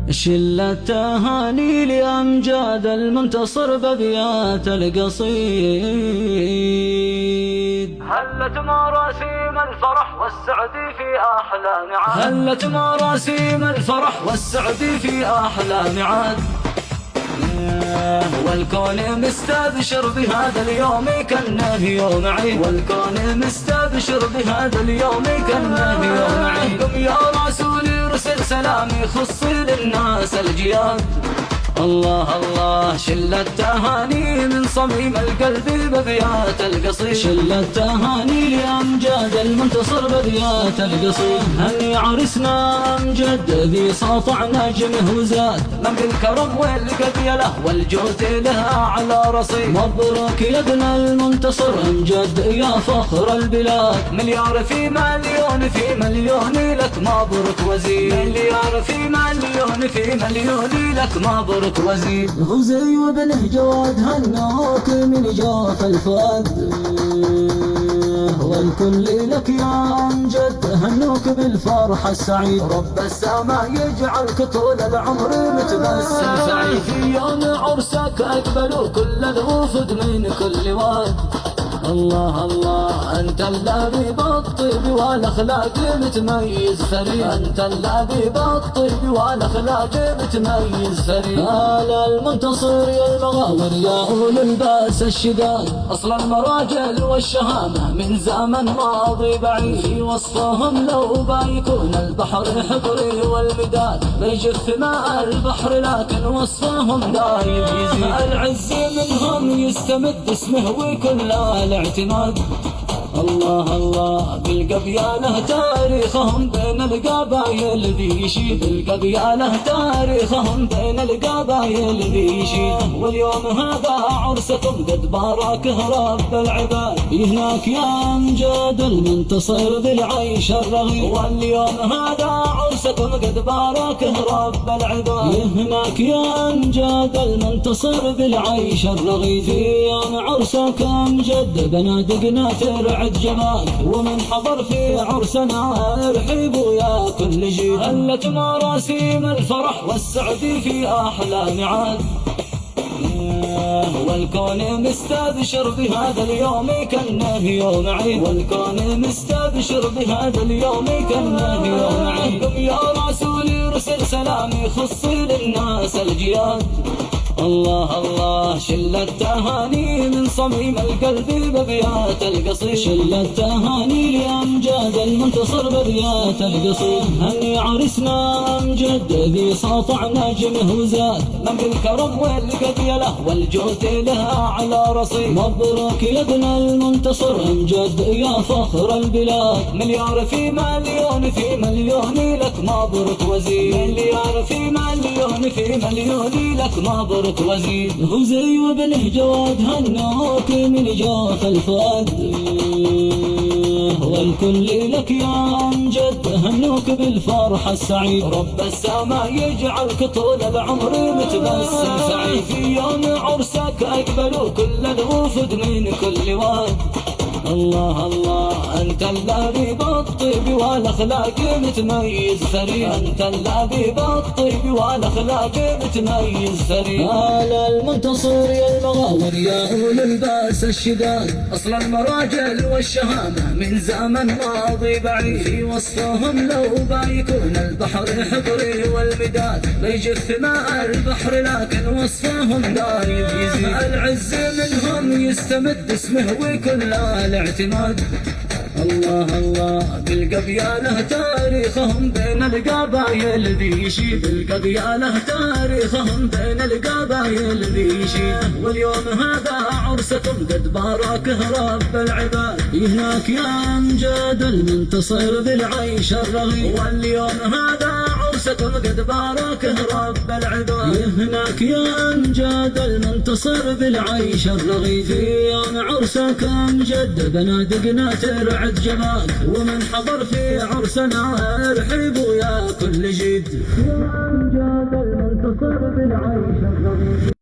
شلة تهاني لأمجاد المنتصر بأبيات القصيد. هلت مراسيم الفرح والسعد في أحلى ميعاد، هلت مراسيم الفرح والسعد في أحلى ميعاد، والكون مستبشر بهذا اليوم كأنه يوم عيد، والكون مستبشر بهذا اليوم كأنه يوم عيد. قم يا رسولي ارسل سلامي خصي للناس الجياد. الله الله شلة تهاني من صميم القلب بأبيات القصيد، شلة تهاني لأمجاد المنتصر بأبيات القصيد. هني عرسنا أمجد ذي ساطع نجمه وزاد، من بالكرم والقبيلة والجود لها على رصيد. مبروك يا ابن المنتصر أمجد يا فخر البلاد، مليار في مليون في مليون لك مبروك وزيد، مليار في مليون في مليون لك مبروك وزيد. غزي وابنه جواد هنوك من جاف الفؤاد، والكل لك يا أمجد هنوك بالفرحة السعيد. رب السماء يجعلك طول العمر متبسم سعيد. في يوم عرسك أقبلوا كل الوفد من كل واد. الله الله أنت الذي بالطيب والأخلاق متميز فريد، أنت الذي بالطيب والأخلاق متميز فريد. آل المنتصر يا المغاور يا أولي الباس الشداد، أصل المراجل والشهامة من زمن ماضي بعيد. في وصفهم لو بايكون البحر حبري والمداد، بيجف ماء البحر لكن وصفهم دايم يزيد. العز منهم يستمد اسمه وكل الاعتماد. الله الله بالقبيلة تاريخهم بين القبايل ذي يشيد، القبيلة تاريخهم بين القبايل ذي يشيد. واليوم هذا عرسكم قد باركه رب العباد، هناك يا أمجاد المنتصر بالعيش الرغيد. واليوم هذا عرسكم قد باركه رب العباد، هناك يا أمجاد المنتصر بالعيش الرغيد. في يوم عرسك أمجد بنادقنا ترعد جمالك، ومن حضر في عرسنا ارحبوا يا كل جيل. هلت مراسيم الفرح والسعد في أحلى ميعاد، والكون مستبشر بهذا اليوم كأنه يوم عيد، والكون مستبشر بهذا اليوم كأنه يوم عيد. قم يا رسولي ارسل سلامي خصي للناس الجياد. الله الله شلة تهاني من صميم القلب بأبيات القصيد، شلة تهاني لأمجاد المنتصر بأبيات القصيد. هني عرسنا أمجد ذي ساطع نجمه وزاد، من بالكرم والقبيلة والجود لها على رصيد. مبروك يا ابن المنتصر أمجد يا فخر البلاد، مليار في مليون في مليون لك مبروك وزيد، مليار في مليون في مليون لك مبروك وزيد. غزي وابنه جواد هنوك من جاف الفؤاد، والكل لك يا أمجد هنوك بالفرحة السعيد. رب السماء يجعلك طول العمر متبسم سعيد. في يوم عرسك أقبلوا كل الوفد من كل واد. الله الله أنت الذي بالطيب والأخلاق متميز فريد، أنت الذي بالطيب والأخلاق متميز فريد. آل المنتصر يا المغاور يا أولي الباس الشداد، أصل المراجل والشهامة من زمن ماضي بعيد. في وصفهم لو بايكون البحر حبري والمداد، بيجف ماء البحر لكن وصفهم دايم يزيد. العز منهم يستمد اسمه وكل الاعتماد. الله الله بالقبيلة تاريخهم بين القبايل ذي يشيد، القبيلة تاريخهم بين القبايل ذي يشيد. واليوم هذا عرسكم قد باركه رب العباد، هناك يا أمجاد المنتصر بالعيش الرغيد. واليوم هذا عرسكم قد باركه رب العباد، هناك يا أمجاد المنتصر بالعيش الرغيد. في يوم عرسك أمجد بنادقنا ترعد جمالك، ومن حضر في عرسنا ارحبوا يا كل جيد. يا أمجاد المنتصر بالعيش الرغيد.